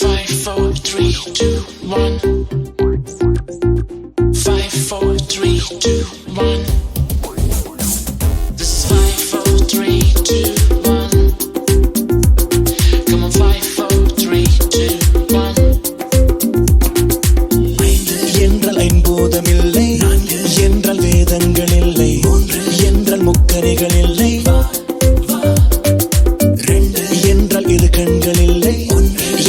5, 4, 3, 2, 1. 5, 4, 3, 2, 1. This is 5, 4, 3, 2, 1. Come on, 5, 4, 3, 2, 1. என்றால் ஐம்பூதமில்லை, என்றால் வேதங்கள் இல்லை, என்றால் முக்கரைகள் இல்லை, என்றால் இரு கண்கள் இல்லை,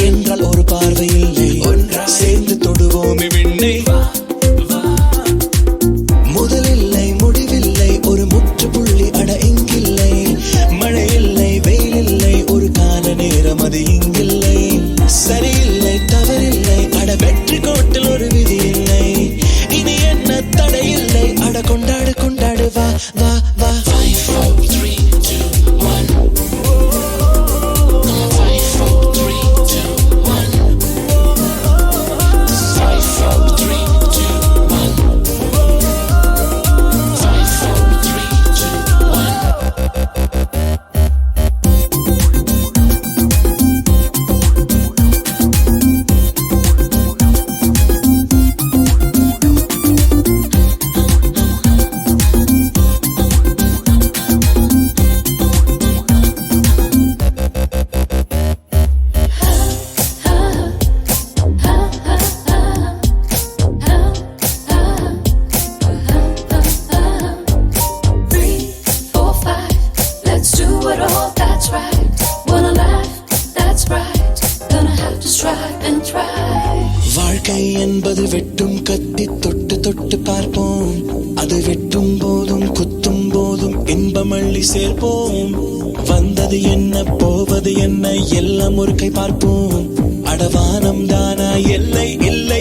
என்றால் ஒரு பார்வை இல்லை, சேர்ந்து தொடுவோமே விண்ணை. முதலில்லை முடிவில்லை ஒரு முற்றுப்புள்ளி அட இங்கில்லை, மழை இல்லை வெயில் இல்லை ஒரு கால நேரம் அது இங்கில்லை, சரியில்லை தவறில்லை அட வெற்றி கோட்டில் ஒரு விதி இல்லை, இனி என்ன தடையில்லை அட கொண்டாடு கொண்டாடு வா வா வா. 5, 4, 3, 2, 1. Come on, 5, 4, 3, 2, 1. This is 5, 4, 3, 2, 1. 5, 4, 3, 2, 1. வாழ்க்கை என்பது வெட்டும் கத்தி, தொட்டு தொட்டு பார்ப்போம், அது வெட்டும் போதும் குத்தும் போதும் இன்பம் அள்ளி சேர்ப்போம், வந்தது என்ன போவது என்ன எல்லாம் ஒரு கை பார்ப்போம், அடவானம் தானா எல்லை இல்லை.